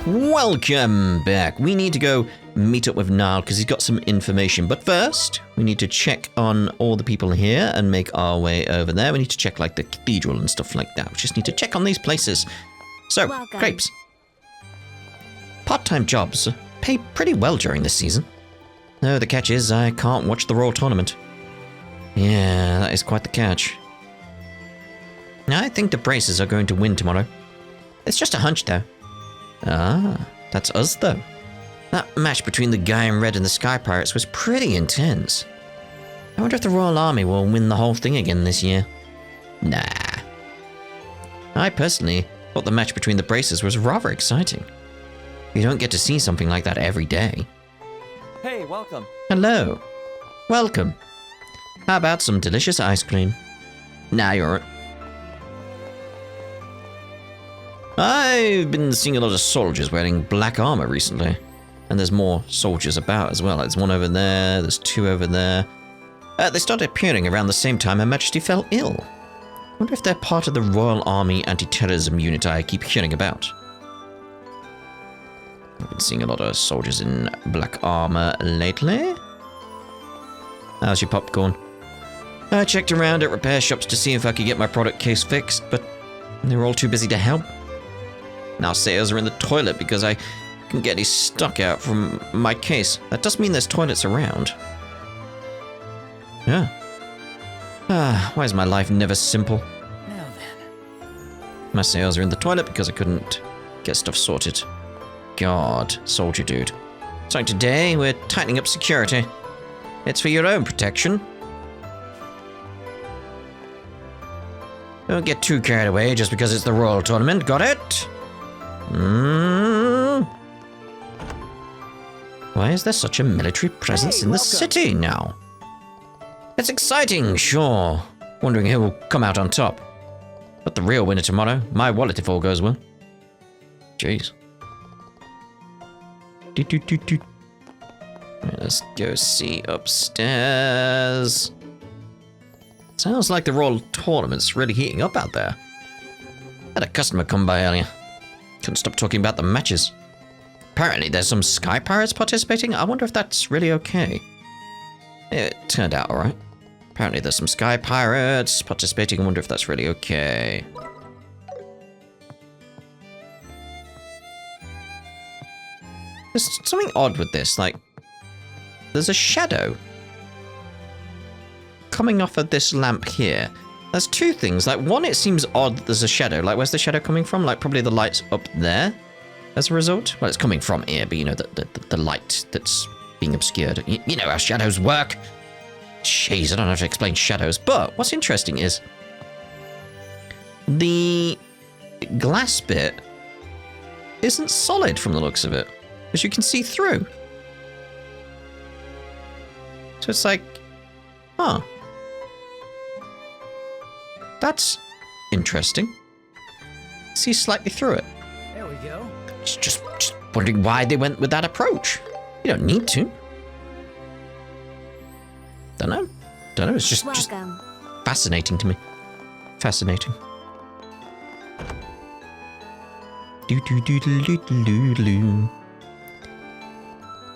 Welcome back. We need to go meet up with Nial because he's got some information. But first, we need to check on all the people here and make our way over there. We need to check like the cathedral and stuff like that. We just need to check on these places. So, Welcome. grapes. Part-time jobs pay pretty well during this season. No, the catch is I can't watch the Royal Tournament. Yeah, that is quite the catch. I think the Braces are going to win tomorrow. It's just a hunch, though. Ah, that's us, though. That match between the guy in red and the Sky Pirates was pretty intense. I wonder if the Royal Army will win the whole thing again this year. Nah. I personally thought the match between the Braces was rather exciting. You don't get to see something like that every day. Hey, welcome. Hello. Welcome. How about some delicious ice cream? Nah, you're alright. I've been seeing a lot of soldiers wearing black armor recently. And there's more soldiers about as well. There's one over there, there's two over there. They started appearing around the same time Her Majesty fell ill. I wonder if they're part of the Royal Army anti-terrorism unit I keep hearing about. I've been seeing a lot of soldiers in black armor lately. How's your popcorn? I checked around at repair shops to see if I could get my product case fixed, but they were all too busy to help. Now sales are in the toilet because I couldn't get any stock out from my case. That does mean there's toilets around. Yeah. Why is my life never simple? Now then. My sales are in the toilet because I couldn't get stuff sorted. God, soldier dude. So today we're tightening up security. It's for your own protection. Don't get too carried away just because it's the Royal Tournament, got it? Why is there such a military presence in the city now? It's exciting, sure. Wondering who will come out on top. But the real winner tomorrow, my wallet if all goes well. Jeez. Let's go see upstairs. Sounds like the Royal Tournament's really heating up out there. Had a customer come by earlier. Couldn't stop talking about the matches. Apparently there's some Sky Pirates participating. I wonder if that's really okay. It turned out alright. Apparently there's some Sky Pirates participating. I wonder if that's really okay. There's something odd with this, like, there's a shadow coming off of this lamp here. There's two things, like, one, it seems odd that there's a shadow, like, where's the shadow coming from? Like, probably the light's up there as a result. Well, it's coming from here, but you know, the light that's being obscured. You know how shadows work. Jeez, I don't have to explain shadows, but what's interesting is the glass bit isn't solid from the looks of it. As you can see through. So it's like, huh. That's interesting. See slightly through it. There we go. Just wondering why they went with that approach. You don't need to. Don't know. It's just fascinating to me. Fascinating. Do.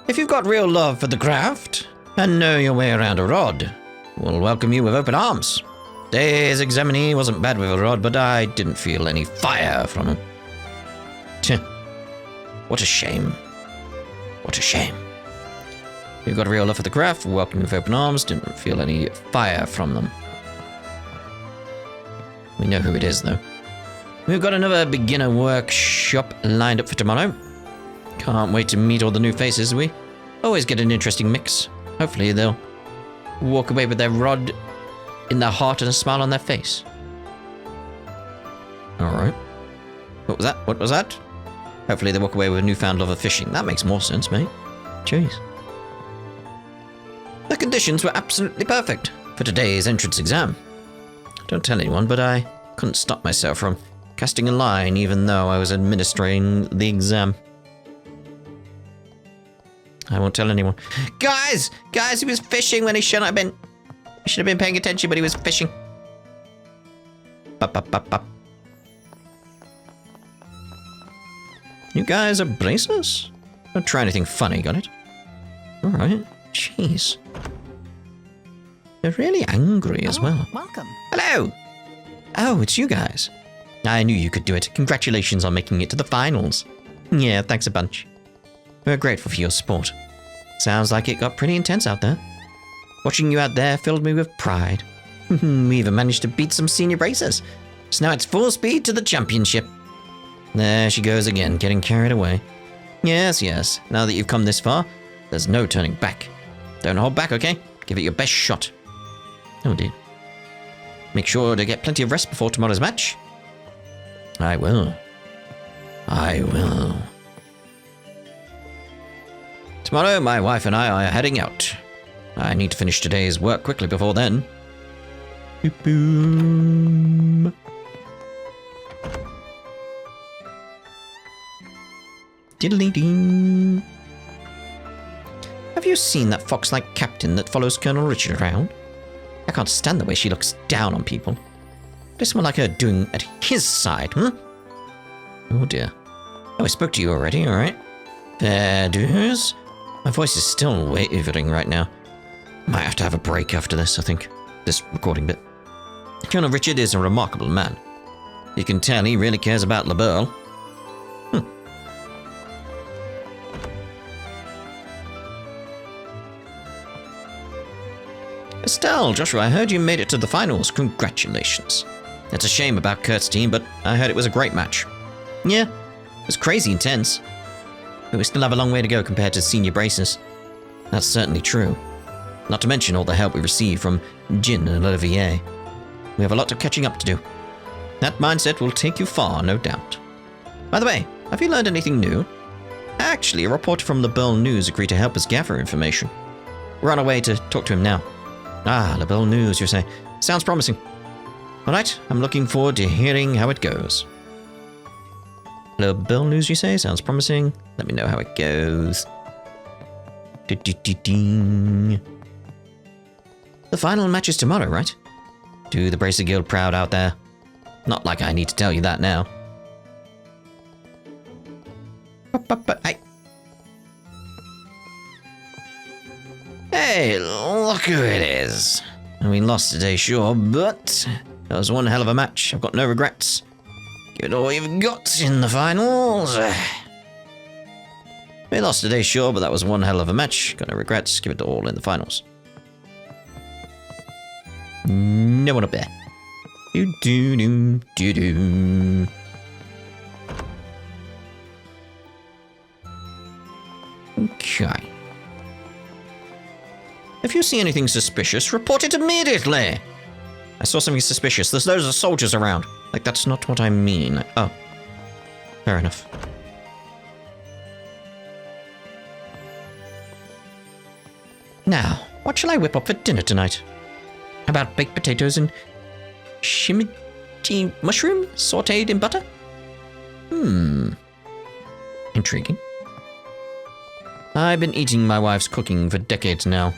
If you've got real love for the craft and know your way around a rod, we'll welcome you with open arms. Today's examinee wasn't bad with a rod, but I didn't feel any fire from him. Tch. What a shame. What a shame. If you've got real love for the craft, we'll welcome you with open arms. Didn't feel any fire from them. We know who it is, though. We've got another beginner workshop lined up for tomorrow. Can't wait to meet all the new faces. We always get an interesting mix. Hopefully they'll walk away with their rod in their heart and a smile on their face. Alright. What was that? Hopefully they walk away with a newfound love of fishing. That makes more sense, mate. Jeez. The conditions were absolutely perfect for today's entrance exam. Don't tell anyone, but I couldn't stop myself from casting a line even though I was administering the exam. I won't tell anyone. Guys, he was fishing when he shouldn't have been. He should have been paying attention, but he was fishing. Bop. You guys are bracers? Don't try anything funny, got it? Alright. Jeez. They're really angry as well. Welcome. Hello! Oh, it's you guys. I knew you could do it. Congratulations on making it to the finals. Yeah, thanks a bunch. We're grateful for your support. Sounds like it got pretty intense out there. Watching you out there filled me with pride. We even managed to beat some senior racers. So now it's full speed to the championship. There she goes again, getting carried away. Yes, yes. Now that you've come this far, there's no turning back. Don't hold back, okay? Give it your best shot. Oh dear. Make sure to get plenty of rest before tomorrow's match. I will. I will. Tomorrow, my wife and I are heading out. I need to finish today's work quickly before then. Boom. Diddly-ding. Have you seen that fox-like captain that follows Colonel Richard around? I can't stand the way she looks down on people. There's someone like her doing at his side, huh? Oh dear. Oh, I spoke to you already, alright. Fair dues. My voice is still wavering right now. Might have to have a break after this, I think. This recording bit. Colonel Richard is a remarkable man. You can tell he really cares about Liberl. Estelle, Joshua, I heard you made it to the finals. Congratulations. It's a shame about Kurt's team, but I heard it was a great match. Yeah, it was crazy intense. But we still have a long way to go compared to senior braces. That's certainly true. Not to mention all the help we received from Jin and Olivier. We have a lot of catching up to do. That mindset will take you far, no doubt. By the way, have you learned anything new? Actually, a reporter from Liberl News agreed to help us gather information. We're on our way to talk to him now. Ah, Liberl News, you say. Sounds promising. Alright, I'm looking forward to hearing how it goes. Liberl News, you say? Sounds promising. Let me know how it goes. Ding. The final match is tomorrow, right? Do the Bracer Guild proud out there. Not like I need to tell you that now. Hey. Hey, look who it is. We lost today, sure, but that was one hell of a match. I've got no regrets. Give it all you've got in the finals. We lost today, sure, but that was one hell of a match. Got no regrets. Give it all in the finals. No one up there. Do-do-do-do-do. Okay. If you see anything suspicious, report it immediately. I saw something suspicious. There's loads of soldiers around. Like, that's not what I mean. Oh. Fair enough. Now, what shall I whip up for dinner tonight? How about baked potatoes and shimiji mushroom sauteed in butter? Intriguing. I've been eating my wife's cooking for decades now,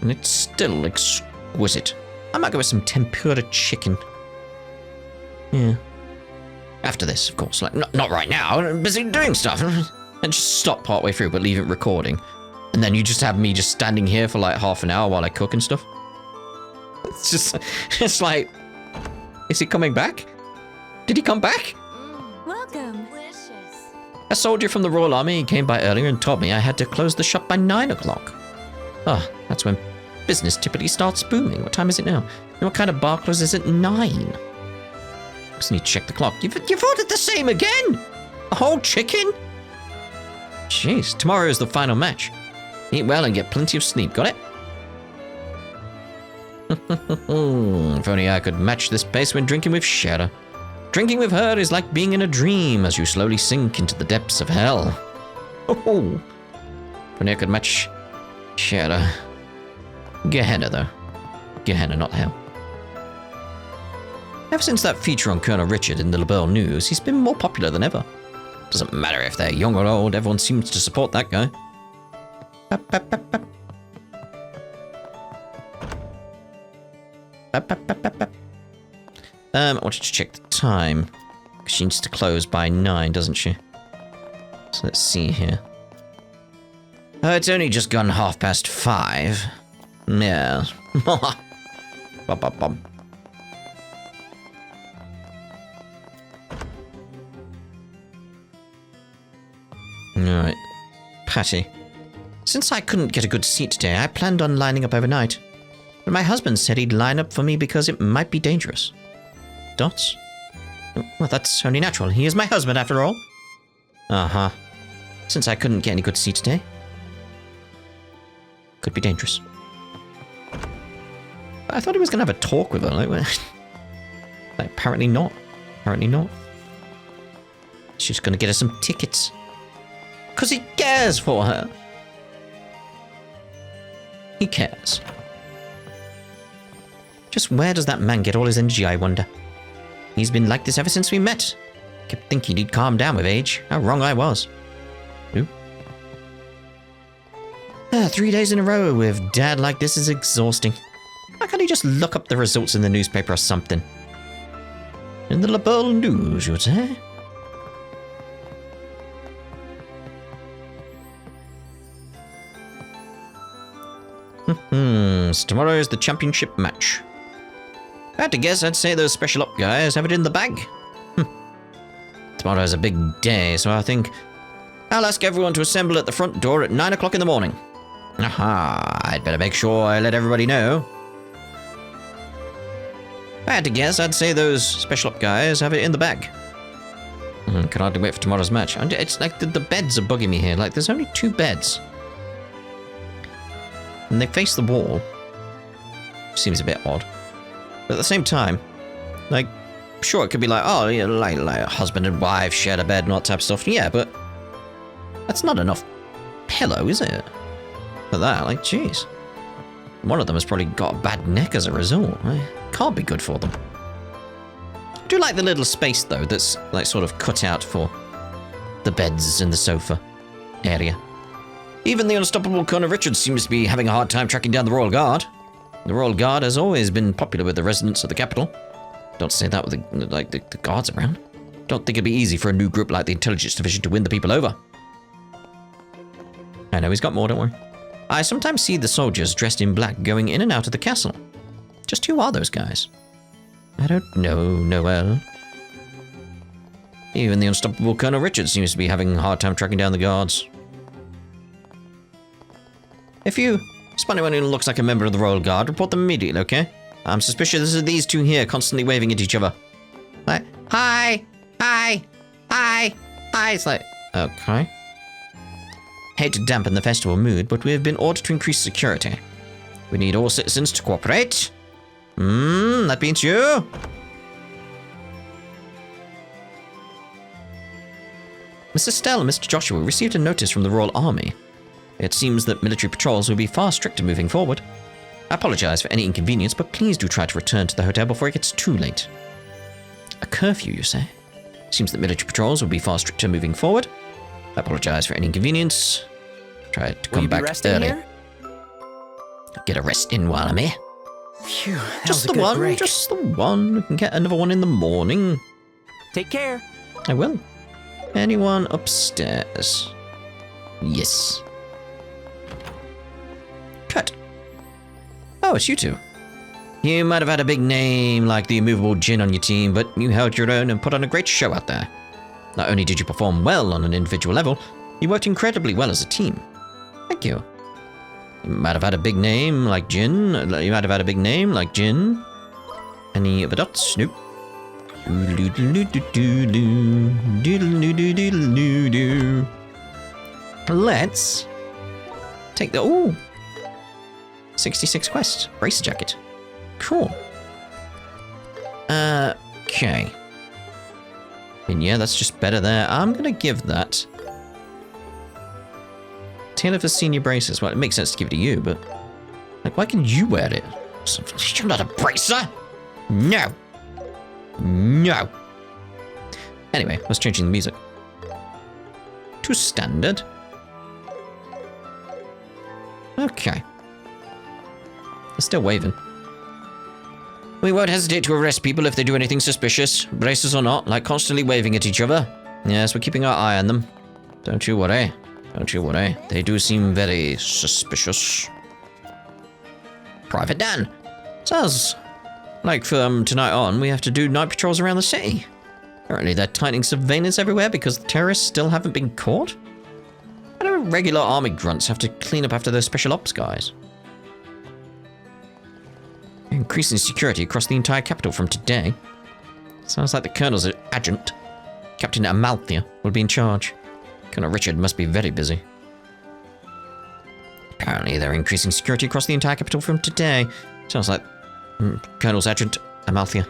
and it's still exquisite. I might go with some tempura chicken. Yeah. After this, of course. Like, not right now. I'm busy doing stuff. And just stop partway through, but leave it recording. And then you just have me just standing here for like half an hour while I cook and stuff. It's like, is he coming back? Did he come back? Welcome. Delicious. A soldier from the Royal Army came by earlier and told me I had to close the shop by 9 o'clock. Ah, that's when business typically starts booming. What time is it now? And what kind of bar closes at 9? Just need to check the clock. You've ordered the same again? A whole chicken? Jeez, tomorrow is the final match. Eat well and get plenty of sleep, got it? If only I could match this pace when drinking with Shara. Drinking with her is like being in a dream as you slowly sink into the depths of hell. Oh, if only I could match Shara. Gehenna, though. Gehenna, not hell. Ever since that feature on Colonel Richard in the Liberl News, he's been more popular than ever. Doesn't matter if they're young or old, everyone seems to support that guy. I wanted to check the time. She needs to close by 9, doesn't she? So let's see here. It's only just gone 5:30. Yeah. Bum, bum, bum. Alright. Patty. Since I couldn't get a good seat today, I planned on lining up overnight. But my husband said he'd line up for me because it might be dangerous. Dots? Well, that's only natural. He is my husband, after all. Uh-huh. Since I couldn't get any good seat today. Could be dangerous. I thought he was going to have a talk with her. Like, apparently not. Apparently not. She's going to get her some tickets. Because he cares for her. He cares. Just where does that man get all his energy, I wonder? He's been like this ever since we met. Kept thinking he'd calm down with age. How wrong I was. Who? 3 days in a row with Dad like this is exhausting. Why can't he just look up the results in the newspaper or something? In the Liberl news, you'd say? So tomorrow is the championship match. If I had to guess, I'd say those special op guys have it in the bag. Tomorrow's a big day, so I think I'll ask everyone to assemble at the front door at 9 o'clock in the morning. Aha, I'd better make sure I let everybody know. If I had to guess, I'd say those special op guys have it in the bag. Can hardly wait for tomorrow's match. It's like the beds are bugging me here. Like, there's only 2 beds. And they face the wall. Which seems a bit odd. But at the same time, like, sure, it could be like, oh, yeah, like husband and wife shared a bed and all that type of stuff. Yeah, but that's not enough pillow, is it? For that, like, jeez. One of them has probably got a bad neck as a result. Can't be good for them. I do like the little space, though, that's, like, sort of cut out for the beds and the sofa area. Even the unstoppable Colonel Richards seems to be having a hard time tracking down the Royal Guard. The Royal Guard has always been popular with the residents of the capital. Don't say that with the guards around. Don't think it'd be easy for a new group like the Intelligence Division to win the people over. I know he's got more, don't worry. I sometimes see the soldiers dressed in black going in and out of the castle. Just who are those guys? I don't know, Noel. Even the unstoppable Colonel Richards seems to be having a hard time tracking down the guards. If you spot anyone who looks like a member of the Royal Guard, report them immediately, okay? I'm suspicious of these 2 here constantly waving at each other. Like, hi, hi, hi, hi. It's like, okay. Hate to dampen the festival mood, but we have been ordered to increase security. We need all citizens to cooperate. That means you. Miss Estelle and Mr. Joshua received a notice from the Royal Army. It seems that military patrols will be far stricter moving forward. I apologize for any inconvenience, but please do try to return to the hotel before it gets too late. A curfew, you say? Seems that military patrols will be far stricter moving forward. I apologize for any inconvenience. Try to come back early. Here? Get a rest in while I'm here. Phew, that just was the one, break. just the one. We can get another one in the morning. Take care. I will. Anyone upstairs? Yes. Cut. Oh, it's you 2. You might have had a big name like the immovable Jinn on your team, but you held your own and put on a great show out there. Not only did you perform well on an individual level, you worked incredibly well as a team. Thank you. You might have had a big name like Jinn. Any other dots? Nope. Let's take the... Ooh. 66 quests. Bracer jacket. Cool. Okay. And yeah, that's just better there. I'm gonna give that... Tailor for senior braces. Well, it makes sense to give it to you, but... Like, why can you wear it? You're not a bracer! No! No! Anyway, let's changing the music. To standard. Okay. They're still waving. We won't hesitate to arrest people if they do anything suspicious, braces or not, like constantly waving at each other. Yes, we're keeping our eye on them. Don't you worry. Don't you worry. They do seem very suspicious. Private Dan. Sounds like from tonight on, we have to do night patrols around the city. Apparently they're tightening surveillance everywhere because the terrorists still haven't been caught. Why do regular army grunts have to clean up after those special ops guys? Increasing security across the entire capital from today. Sounds like the Colonel's adjutant, Captain Amalthea, will be in charge. Colonel Richard must be very busy. Apparently they're increasing security across the entire capital from today. Sounds like Colonel's adjutant, Amalthea,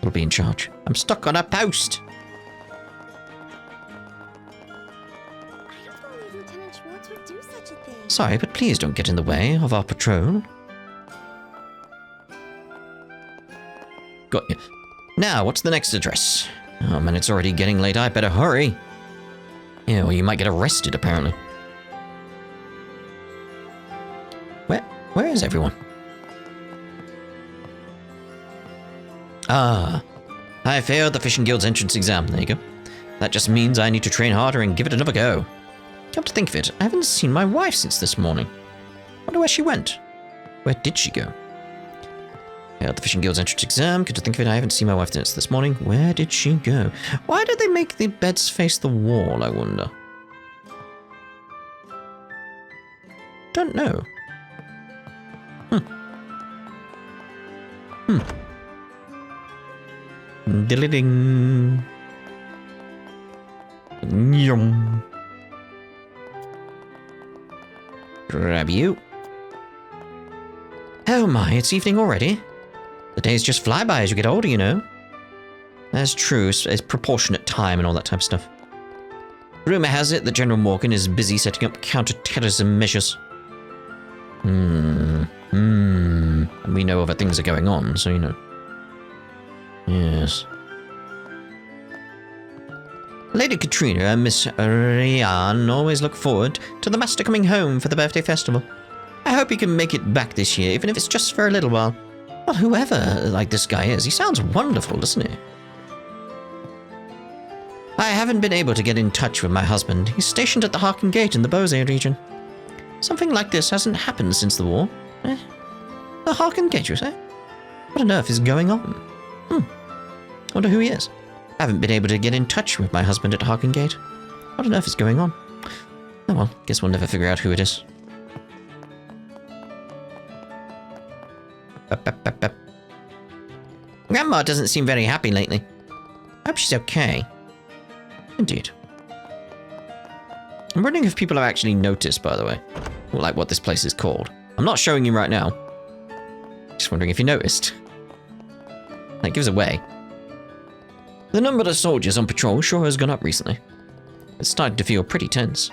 will be in charge. I'm stuck on a post. I don't believe Lieutenant Schwartz would do such a thing. Sorry, but please don't get in the way of our patrol. Got you. Now, what's the next address? Oh man, it's already getting late. I better hurry. Yeah, well, you might get arrested, apparently. Where is everyone? Ah, I failed the Fishing Guild's entrance exam. There you go. That just means I need to train harder and give it another go. Come to think of it, I haven't seen my wife since this morning. Wonder where she went. Where did she go? Failed the Fishing Guild's entrance exam. Come to think of it, I haven't seen my wife since this morning. Where did she go? Why did they make the beds face the wall, I wonder? Don't know. Diddly-ding. Yum. Grab you. Oh my, it's evening already. The days just fly by as you get older, you know. That's true, it's proportionate time and all that type of stuff. Rumor has it that General Morgan is busy setting up counter-terrorism measures. And we know other things are going on, so you know. Yes. Lady Katrina and Miss Rian always look forward to the Master coming home for the birthday festival. I hope he can make it back this year, even if it's just for a little while. Well, whoever like this guy is, he sounds wonderful, doesn't he? I haven't been able to get in touch with my husband. He's stationed at the Harken Gate in the Bose region. Something like this hasn't happened since the war. The Harken Gate, you say? What on earth is going on? Wonder who he is. I haven't been able to get in touch with my husband at Harken Gate. What on earth is going on? Oh well, guess we'll never figure out who it is. Grandma doesn't seem very happy lately. I hope she's okay. Indeed. I'm wondering if people have actually noticed, by the way, like what this place is called. I'm not showing you right now. Just wondering if you noticed. That gives away. The number of soldiers on patrol sure has gone up recently. It's starting to feel pretty tense.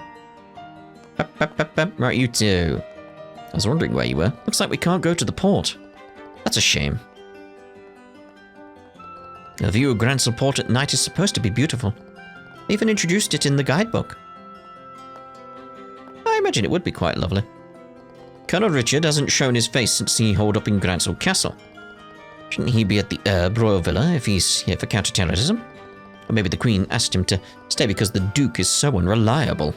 Right, you two. I was wondering where you were. Looks like we can't go to the port. That's a shame. The view of Gransel Port at night is supposed to be beautiful. They even introduced it in the guidebook. I imagine it would be quite lovely. Colonel Richard hasn't shown his face since he holed up in Gransel Castle. Shouldn't he be at the Royal Villa if he's here for counter-terrorism? Or maybe the Queen asked him to stay because the Duke is so unreliable.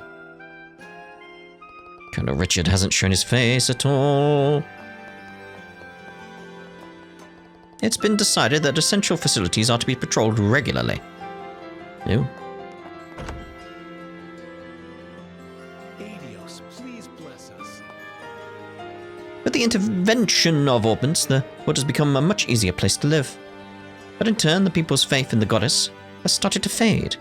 Colonel Richard hasn't shown his face at all. It's been decided that essential facilities are to be patrolled regularly. No. With the intervention of Orpans, the world has become a much easier place to live. But in turn, the people's faith in the goddess has started to fade.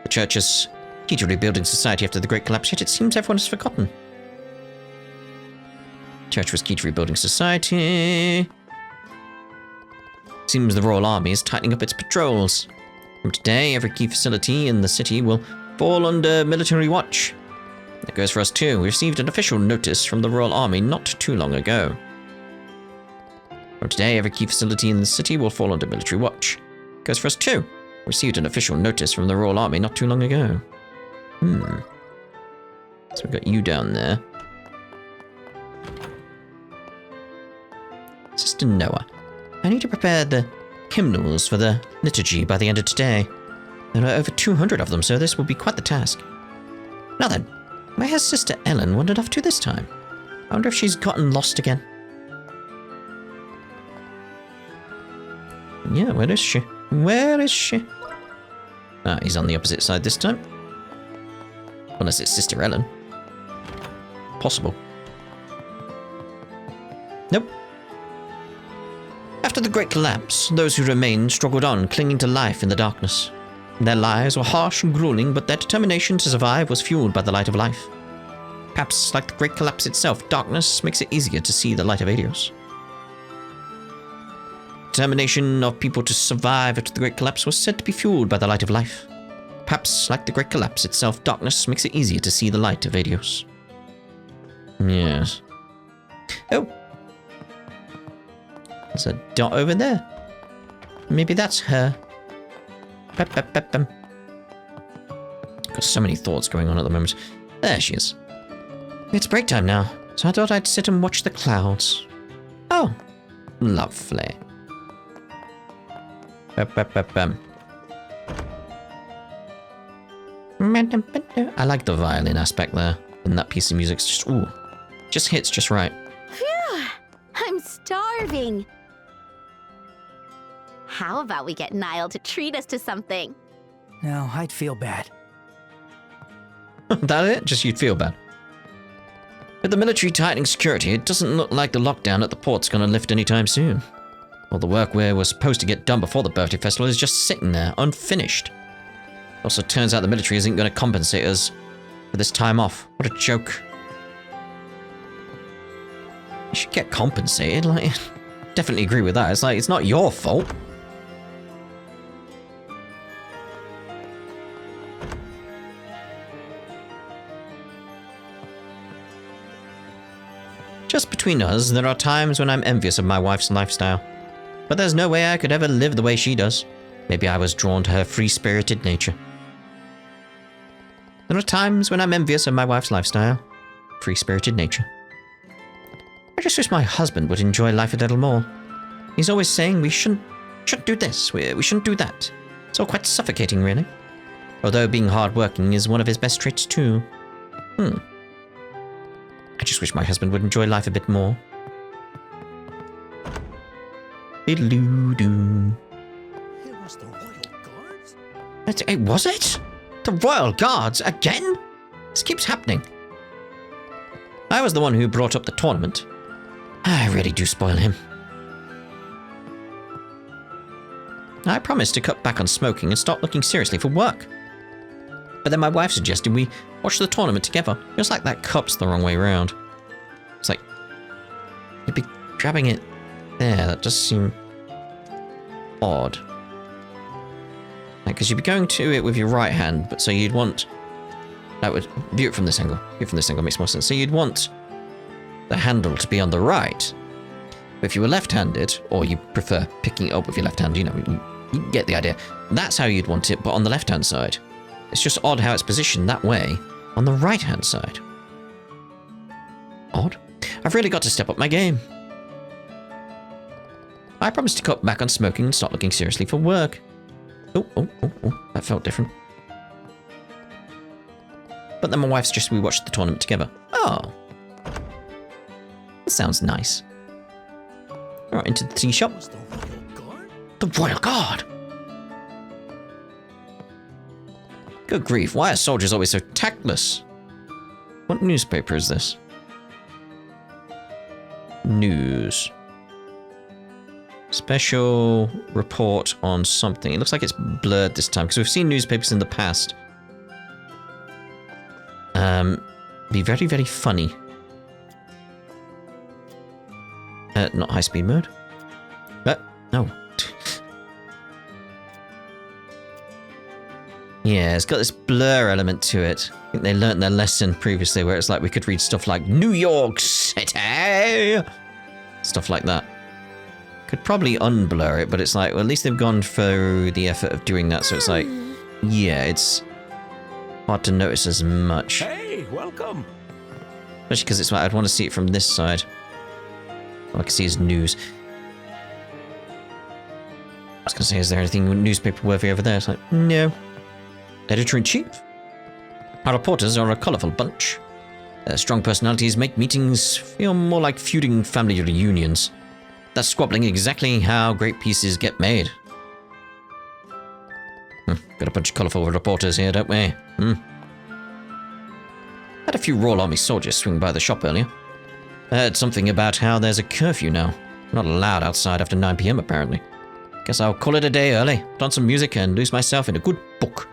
The church is key to rebuilding society after the Great Collapse, yet it seems everyone has forgotten. Church was key to rebuilding society. Seems the Royal Army is tightening up its patrols. From today, every key facility in the city will fall under military watch. That goes for us too. We received an official notice from the Royal Army not too long ago. From today, every key facility in the city will fall under military watch. Goes for us too. We received an official notice from the Royal Army not too long ago. So we've got you down there. Sister Noah, I need to prepare the hymnals for the liturgy by the end of today. There are over 200 of them, so this will be quite the task. Now then, where has Sister Ellen wandered off to this time? I wonder if she's gotten lost again. Yeah, where is she? Where is she? Ah, he's on the opposite side this time. Unless it's Sister Ellen. Possible. Nope. After the Great Collapse, those who remained struggled on, clinging to life in the darkness. Their lives were harsh and grueling, but their determination to survive was fueled by the light of life. Perhaps, like the Great Collapse itself, darkness makes it easier to see the light of Helios. Determination of people to survive after the Great Collapse was said to be fueled by the light of life. Perhaps, like the Great Collapse itself, darkness makes it easier to see the light of Helios. Yes. Oh. There's a dot over there. Maybe that's her. Got so many thoughts going on at the moment. There she is. It's break time now, so I thought I'd sit and watch the clouds. Oh, lovely. I like the violin aspect there. And that piece of music's just, ooh, just hits just right. Phew! I'm starving. How about we get Nial to treat us to something? No, I'd feel bad. That it? Just you'd feel bad. With the military tightening security, it doesn't look like the lockdown at the port's gonna lift anytime soon. All the work we were supposed to get done before the birthday festival is just sitting there, unfinished. Also, turns out the military isn't gonna compensate us for this time off. What a joke. You should get compensated, like, definitely agree with that. It's like, it's not your fault. Just between us, there are times when I'm envious of my wife's lifestyle. But there's no way I could ever live the way she does. Maybe I was drawn to her free-spirited nature. There are times when I'm envious of my wife's lifestyle. Free-spirited nature. I just wish my husband would enjoy life a little more. He's always saying we shouldn't do this, we shouldn't do that. It's all quite suffocating, really. Although being hard-working is one of his best traits, too. I just wish my husband would enjoy life a bit more. Diddle-doo-doo. It was the Royal Guards? Was it? The Royal Guards again? This keeps happening. I was the one who brought up the tournament. I really do spoil him. I promised to cut back on smoking and start looking seriously for work. But then my wife suggested we watch the tournament together. It was like that cup's the wrong way around. It's like, you'd be grabbing it there. That does seem odd. Like, because you'd be going to it with your right hand, but so you'd want... That would... View it from this angle. View it from this angle makes more sense. So you'd want the handle to be on the right. But if you were left-handed, or you prefer picking it up with your left hand, you know, you get the idea. That's how you'd want it, but on the left-hand side. It's just odd how it's positioned that way on the right-hand side. Odd. I've really got to step up my game. I promised to cut back on smoking and start looking seriously for work. Oh, that felt different. But then my wife suggested we watch the tournament together. Oh. That sounds nice. Alright, into the tea shop. Was the Royal Guard? The Royal Guard! Good grief, why are soldiers always so tactless? What newspaper is this? News. Special report on something. It looks like it's blurred this time, because we've seen newspapers in the past. Be very, very funny. Not high-speed mode. No. Yeah, it's got this blur element to it. I think they learnt their lesson previously, where it's like we could read stuff like New York City! Stuff like that. Could probably unblur it, but it's like, well, at least they've gone through the effort of doing that, so it's like, yeah, it's hard to notice as much. Hey, welcome. Especially because it's like, I'd want to see it from this side. All I can see is news. I was going to say, is there anything newspaper worthy over there? It's like, no. Editor-in-Chief? Our reporters are a colourful bunch. Their strong personalities make meetings feel more like feuding family reunions. That's squabbling exactly how great pieces get made. Got a bunch of colourful reporters here, don't we? Had a few Royal Army soldiers swing by the shop earlier. I heard something about how there's a curfew now. Not allowed outside after 9 PM apparently. Guess I'll call it a day early, put on some music and lose myself in a good book.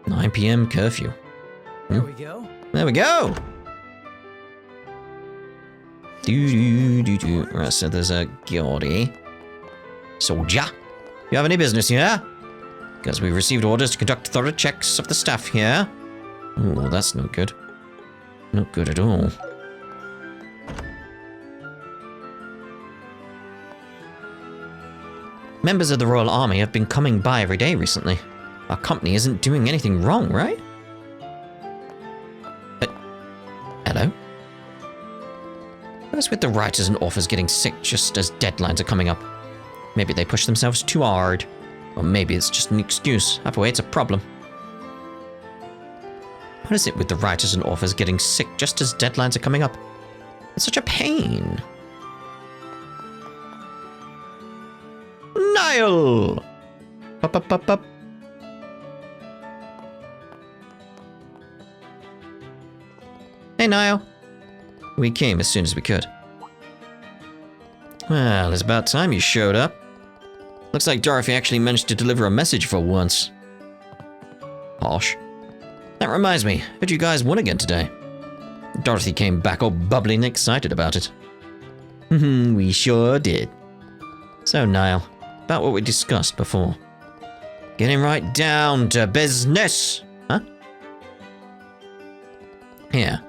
9 PM curfew. There we go. There we go! Do. Right, so there's a Geordie. Soldier. You have any business here? Because we've received orders to conduct thorough checks of the staff here. Oh, that's not good. Not good at all. Members of the Royal Army have been coming by every day recently. Our company isn't doing anything wrong, right? Hello? What's with the writers and authors getting sick just as deadlines are coming up? Maybe they push themselves too hard. Or maybe it's just an excuse. Either way, it's a problem. What is it with the writers and authors getting sick just as deadlines are coming up? It's such a pain. Nial! Up. Hey, Nial. We came as soon as we could. Well, it's about time you showed up. Looks like Dorothy actually managed to deliver a message for once. Harsh. That reminds me, heard you guys won again today. Dorothy came back all bubbly and excited about it. We sure did. So, Nial, about what we discussed before. Getting right down to business, huh? Here.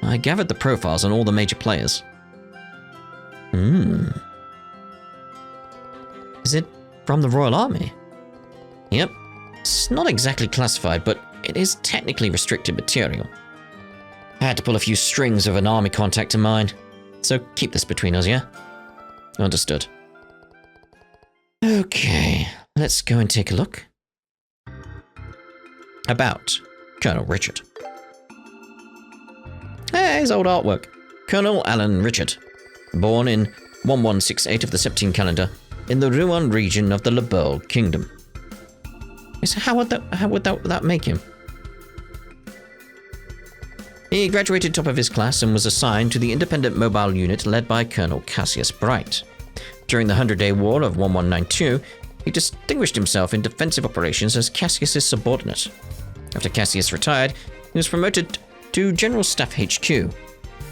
I gathered the profiles on all the major players. Is it from the Royal Army? Yep. It's not exactly classified, but it is technically restricted material. I had to pull a few strings of an army contact of mine. So keep this between us, yeah? Understood. Okay, let's go and take a look. About Colonel Richard. Hey, his old artwork. Colonel Alan Richard. Born in 1168 of the Septine calendar in the Rouen region of the Liberl kingdom. So how would that make him? He graduated top of his class and was assigned to the independent mobile unit led by Colonel Cassius Bright. During the 100-Day War of 1192, he distinguished himself in defensive operations as Cassius's subordinate. After Cassius retired, he was promoted to General Staff HQ,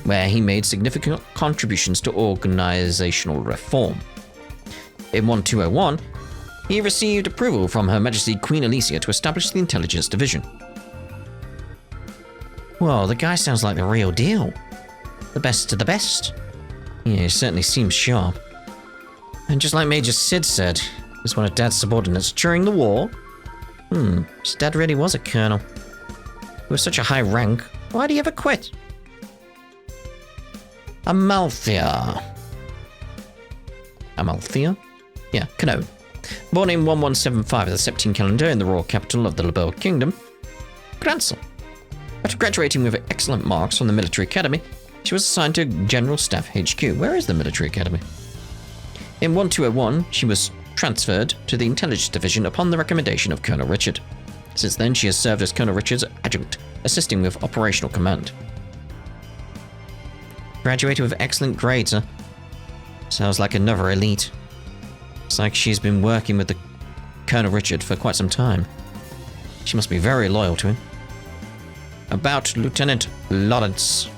where he made significant contributions to organizational reform. In 1201, he received approval from Her Majesty Queen Alicia to establish the Intelligence Division. Whoa, the guy sounds like the real deal. The best of the best. Yeah, he certainly seems sharp. And just like Major Sid said, he was one of Dad's subordinates during the war. His dad really was a colonel. He was such a high rank. Why'd he ever quit? Amalthea? Yeah, Canoe. Born in 1175 of the Septine calendar in the royal capital of the Liberl kingdom. Grandson. After graduating with excellent marks from the military academy, she was assigned to General Staff HQ. Where is the military academy? In 1201, she was transferred to the Intelligence Division upon the recommendation of Colonel Richard. Since then, she has served as Colonel Richard's adjunct, assisting with operational command. Graduated with excellent grades, huh? Sounds like another elite. It's like she's been working with the Colonel Richard for quite some time. She must be very loyal to him. About Lieutenant Lawrence.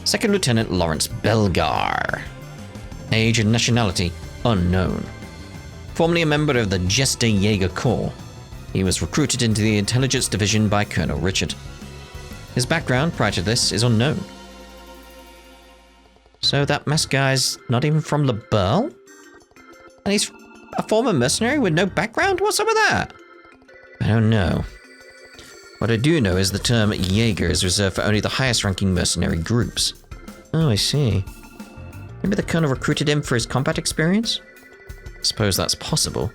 Second Lieutenant Lawrence Belgar. Age and nationality unknown. Formerly a member of the Jester Jaeger Corps, he was recruited into the Intelligence Division by Colonel Richard. His background prior to this is unknown. So that masked guy's not even from Liberl? And he's a former mercenary with no background? What's up with that? I don't know. What I do know is the term Jaeger is reserved for only the highest ranking mercenary groups. Oh, I see. Maybe the colonel recruited him for his combat experience? I suppose that's possible.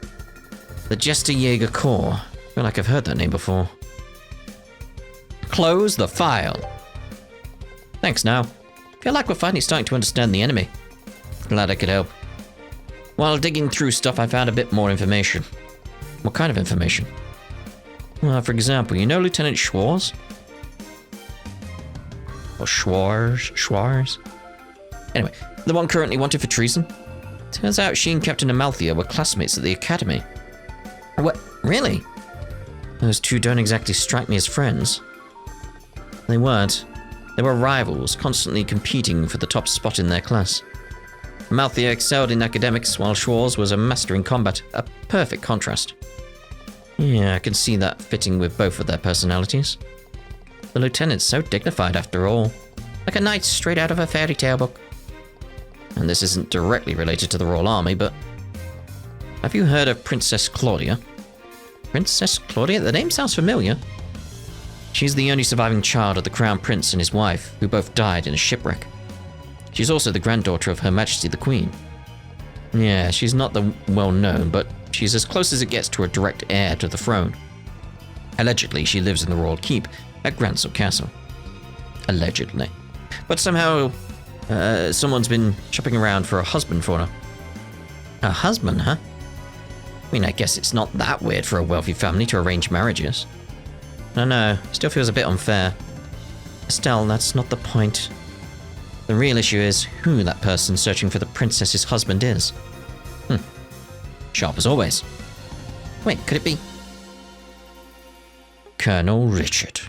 The Jester Jaeger Corps. I feel like I've heard that name before. Close the file. Thanks now. Feel like we're finally starting to understand the enemy. Glad I could help. While digging through stuff, I found a bit more information. What kind of information? Well, for example, you know Lieutenant Schwarz? Or Schwarz? Anyway, the one currently wanted for treason? Turns out she and Captain Amalthea were classmates at the academy. What? Really? Those two don't exactly strike me as friends. They weren't. They were rivals, constantly competing for the top spot in their class. Amalthea excelled in academics, while Schwarz was a master in combat. A perfect contrast. Yeah, I can see that fitting with both of their personalities. The lieutenant's so dignified after all. Like a knight straight out of a fairy tale book. And this isn't directly related to the Royal Army, but... Have you heard of Princess Claudia? Princess Claudia? The name sounds familiar. She's the only surviving child of the Crown Prince and his wife, who both died in a shipwreck. She's also the granddaughter of Her Majesty the Queen. Yeah, she's not the well-known, but she's as close as it gets to a direct heir to the throne. Allegedly, she lives in the Royal Keep at Gransel Castle. Allegedly. But somehow, someone's been shopping around for a husband for her. A husband, huh? I mean, I guess it's not that weird for a wealthy family to arrange marriages. I don't know, still feels a bit unfair. Estelle, that's not the point. The real issue is who that person searching for the princess's husband is. Sharp as always. Wait, could it be? Colonel Richard.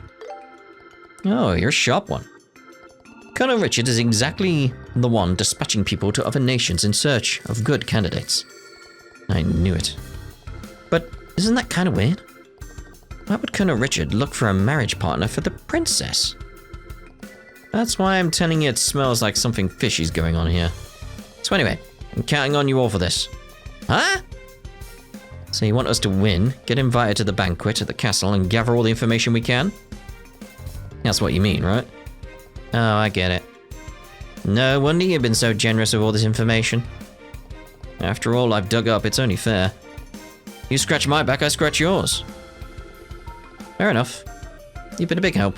Oh, you're a sharp one. Colonel Richard is exactly the one dispatching people to other nations in search of good candidates. I knew it. But isn't that kind of weird? Why would Colonel Richard look for a marriage partner for the princess? That's why I'm telling you it smells like something fishy's going on here. So anyway, I'm counting on you all for this. Huh? So you want us to win, get invited to the banquet at the castle, and gather all the information we can? That's what you mean, right? Oh, I get it. No wonder you've been so generous with all this information. After all I've dug up, it's only fair. You scratch my back, I scratch yours. Fair enough. You've been a big help.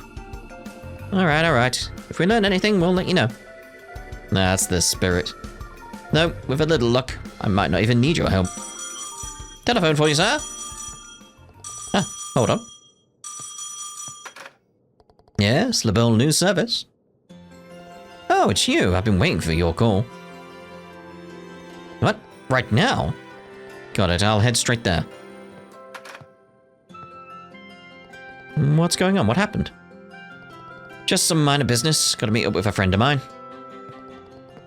Alright. If we learn anything, we'll let you know. That's the spirit. No, with a little luck, I might not even need your help. Telephone for you, sir. Ah, hold on. Yes, Liberl News Service. Oh, it's you. I've been waiting for your call. What? Right now? Got it, I'll head straight there. What's going on? What happened? Just some minor business. Gotta meet up with a friend of mine.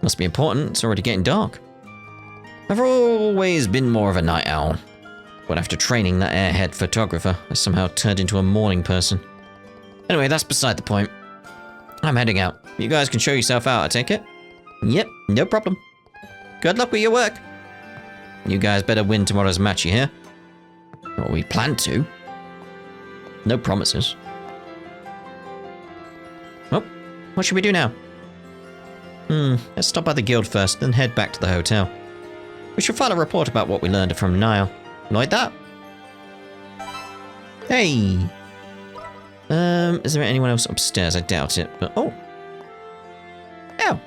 Must be important. It's already getting dark. I've always been more of a night owl. But after training that airhead photographer, I somehow turned into a morning person. Anyway, that's beside the point. I'm heading out. You guys can show yourself out, I take it? Yep, no problem. Good luck with your work. You guys better win tomorrow's match, you hear? Well, we plan to. No promises. Oh, what should we do now? Let's stop by the guild first, then head back to the hotel. We should file a report about what we learned from Nial. Like that? Hey! Is there anyone else upstairs? I doubt it, but... Oh! Ow!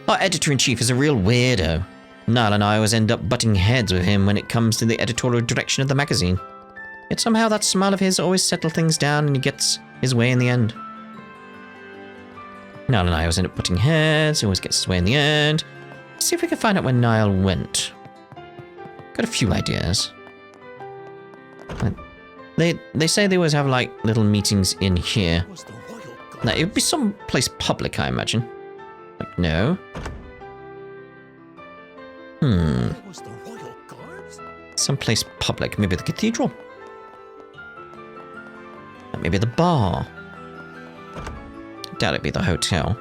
Our editor-in-chief is a real weirdo. Niall and I always end up butting heads with him when it comes to the editorial direction of the magazine. Yet somehow that smile of his always settles things down and he gets his way in the end. Niall and I always end up butting heads, he always gets his way in the end. Let's see if we can find out where Niall went. Got a few ideas. They say they always have, like, little meetings in here. Now, it would be some place public, I imagine. Like, no. Someplace public. Maybe the cathedral? Maybe the bar. Doubt it'd be the hotel.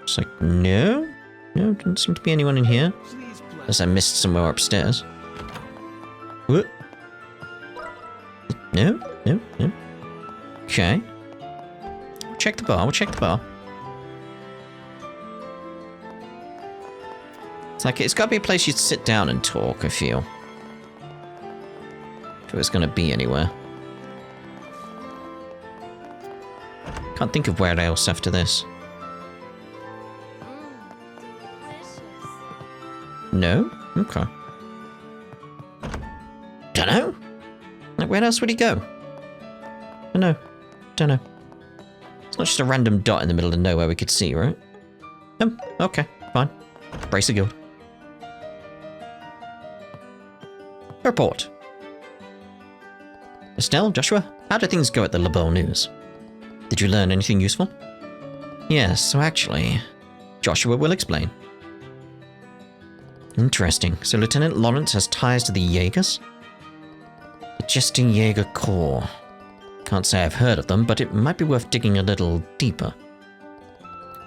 It's like, no? No, didn't seem to be anyone in here. Unless I missed somewhere upstairs. What? No. Okay. We'll check the bar. It's like, it's gotta be a place you'd sit down and talk, I feel. If it's gonna be anywhere. Can't think of where else after this. No? Okay. Dunno. Like, where else would he go? Dunno. Dunno. It's not just a random dot in the middle of nowhere we could see, right? Okay, fine. Brace a guild. Report. Estelle, Joshua, how did things go at the Liberl News? Did you learn anything useful? Yes, so actually, Joshua will explain. Interesting. So Lieutenant Lawrence has ties to the Jaegers? The Jester Jaeger Corps. Can't say I've heard of them, but it might be worth digging a little deeper.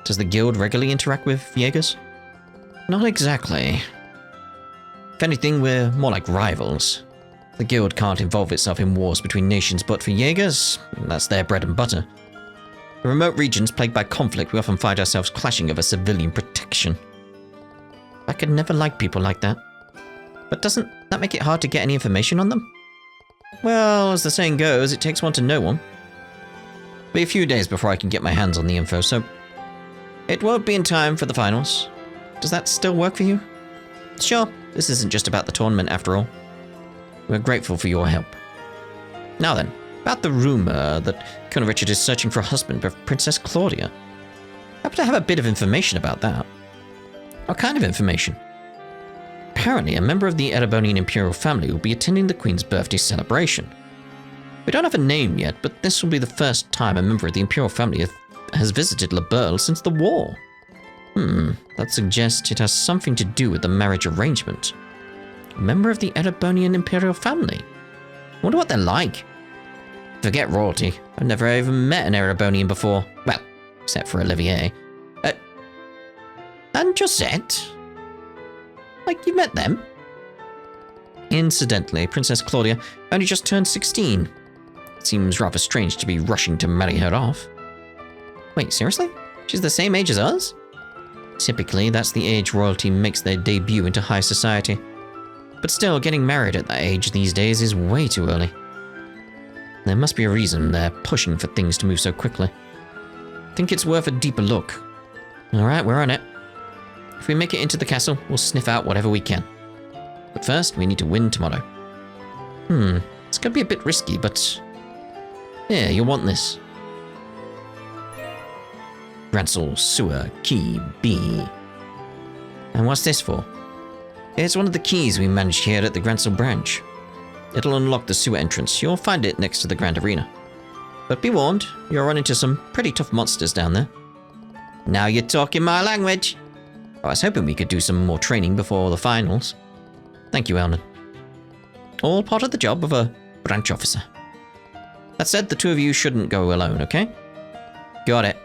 Does the guild regularly interact with Jaegers? Not exactly. If anything, we're more like rivals. The guild can't involve itself in wars between nations, but for Jaegers, that's their bread and butter. In remote regions plagued by conflict, we often find ourselves clashing over civilian protection. I could never like people like that. But doesn't that make it hard to get any information on them? Well, as the saying goes, it takes one to know one. It'll be a few days before I can get my hands on the info, so it won't be in time for the finals. Does that still work for you? Sure, this isn't just about the tournament after all. We're grateful for your help. Now then, about the rumor that Colonel Richard is searching for a husband of Princess Claudia. I happen to have a bit of information about that. What kind of information? Apparently, a member of the Erebonian Imperial family will be attending the Queen's birthday celebration. We don't have a name yet, but this will be the first time a member of the Imperial family has visited Liberl since the war. That suggests it has something to do with the marriage arrangement. A member of the Erebonian Imperial family. Wonder what they're like. Forget royalty. I've never even met an Erebonian before. Well, except for Olivier. And Josette? Like, you met them? Incidentally, Princess Claudia only just turned 16. It seems rather strange to be rushing to marry her off. Wait, seriously? She's the same age as us? Typically, that's the age royalty makes their debut into high society. But still, getting married at that age these days is way too early. There must be a reason they're pushing for things to move so quickly. Think it's worth a deeper look. Alright, we're on it. If we make it into the castle, we'll sniff out whatever we can. But first, we need to win tomorrow. It's gonna be a bit risky, but... yeah, you'll want this. Ransel Sewer Key B. And what's this for? It's one of the keys we managed here at the Gransel branch. It'll unlock the sewer entrance. You'll find it next to the Grand Arena. But be warned, you'll run into some pretty tough monsters down there. Now you're talking my language! I was hoping we could do some more training before the finals. Thank you, Elnan. All part of the job of a branch officer. That said, the two of you shouldn't go alone, okay? Got it.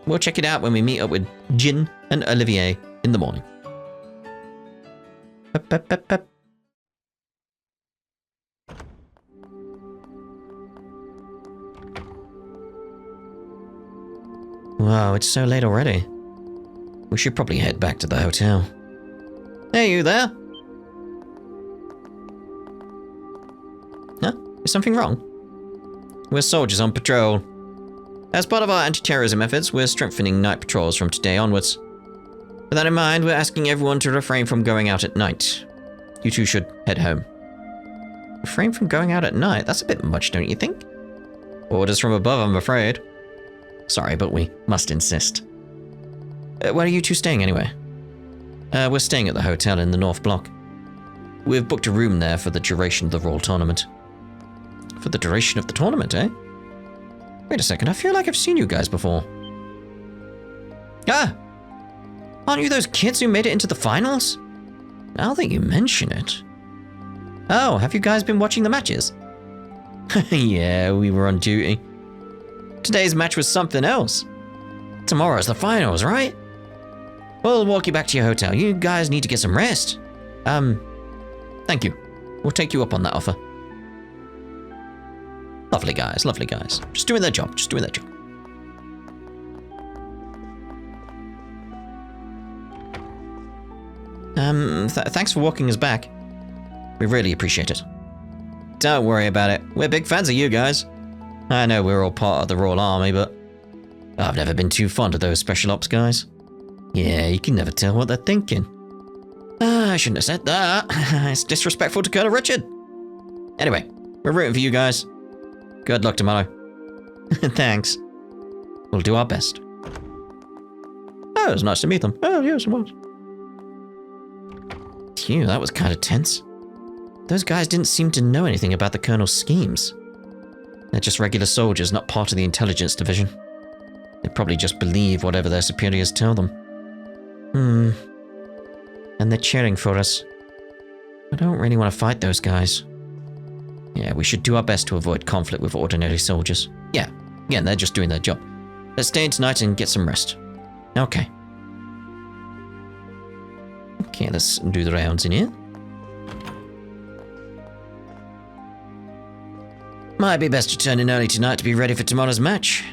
We'll check it out when we meet up with Jin and Olivier in the morning. Wow, it's so late already. We should probably head back to the hotel. Hey, you there? Huh? Is something wrong? We're soldiers on patrol. As part of our anti-terrorism efforts, we're strengthening night patrols from today onwards. With that in mind, we're asking everyone to refrain from going out at night. You two should head home. Refrain from going out at night? That's a bit much, don't you think? Orders from above, I'm afraid. Sorry, but we must insist. Where are you two staying anyway? We're staying at the hotel in the North Block. We've booked a room there for the duration of the Royal Tournament. For the duration of the tournament, eh? Wait a second, I feel like I've seen you guys before. Ah! Aren't you those kids who made it into the finals? Now that you mention it. Oh, have you guys been watching the matches? Yeah, we were on duty. Today's match was something else. Tomorrow's the finals, right? We'll walk you back to your hotel. You guys need to get some rest. Thank you. We'll take you up on that offer. Lovely guys, lovely guys. Just doing their job, just doing their job. thanks for walking us back. We really appreciate it. Don't worry about it. We're big fans of you guys. I know we're all part of the Royal Army, but I've never been too fond of those special ops guys. Yeah, you can never tell what they're thinking. I shouldn't have said that. It's disrespectful to Colonel Richard. Anyway, we're rooting for you guys. Good luck tomorrow. Thanks. We'll do our best. Oh, it was nice to meet them. Oh, yes, it was. Phew, that was kind of tense. Those guys didn't seem to know anything about the Colonel's schemes. They're just regular soldiers, not part of the intelligence division. They probably just believe whatever their superiors tell them. And they're cheering for us. I don't really want to fight those guys. Yeah, we should do our best to avoid conflict with ordinary soldiers. Yeah, again, they're just doing their job. Let's stay in tonight and get some rest. Okay. Okay, let's do the rounds in here. Might be best to turn in early tonight to be ready for tomorrow's match.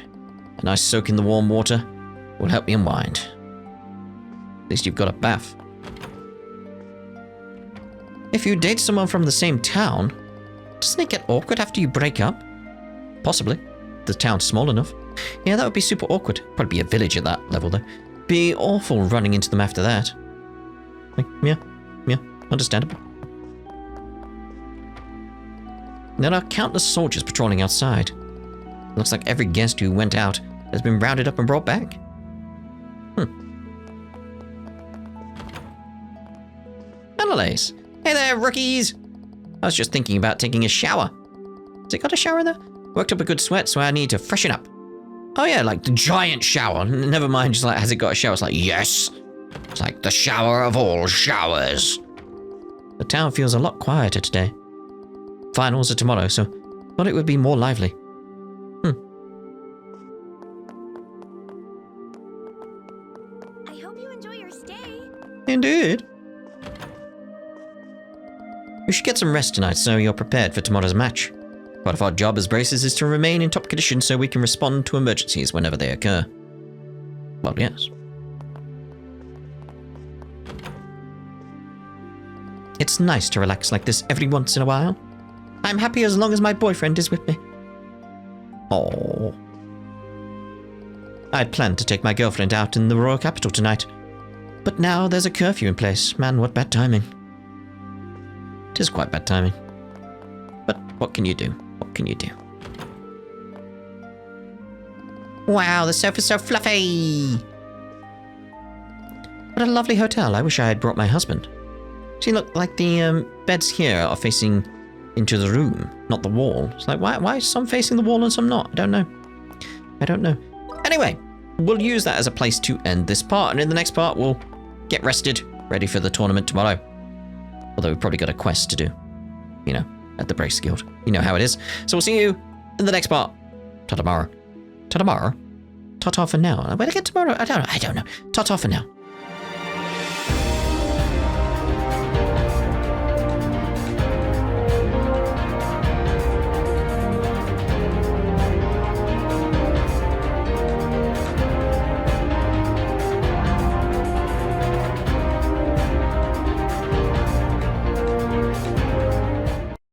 A nice soak in the warm water will help me unwind. At least you've got a bath. If you date someone from the same town, doesn't it get awkward after you break up? Possibly. The town's small enough. Yeah, that would be super awkward. Probably be a village at that level, though. Be awful running into them after that. Like, yeah, understandable. There are countless soldiers patrolling outside. Looks like every guest who went out has been rounded up and brought back. Hello, Lace. Hey there, rookies! I was just thinking about taking a shower. Has it got a shower in there? Worked up a good sweat, so I need to freshen up. Oh yeah, like the giant shower. Never mind, just like, has it got a shower? It's like, yes! It's like the shower of all showers. The town feels a lot quieter today. Finals are tomorrow, so thought it would be more lively. I hope you enjoy your stay. Indeed. We should get some rest tonight so you're prepared for tomorrow's match. Part of our job as braces is to remain in top condition so we can respond to emergencies whenever they occur. Well, yes. It's nice to relax like this every once in a while. I'm happy as long as my boyfriend is with me. Oh. I'd planned to take my girlfriend out in the royal capital tonight. But now there's a curfew in place. Man, what bad timing. It is quite bad timing. But what can you do? What can you do? Wow, the sofa's so fluffy! What a lovely hotel. I wish I had brought my husband. See, look, like the beds here are facing into the room, not the wall. It's like, why is some facing the wall and some not? I don't know. Anyway, we'll use that as a place to end this part, and in the next part, we'll get rested, ready for the tournament tomorrow. Although we've probably got a quest to do, you know, at the Brace Guild. You know how it is. So we'll see you in the next part. Ta tomorrow. Ta tomorrow. Ta-ta for now. Where to get tomorrow? I don't know. Ta-ta for now.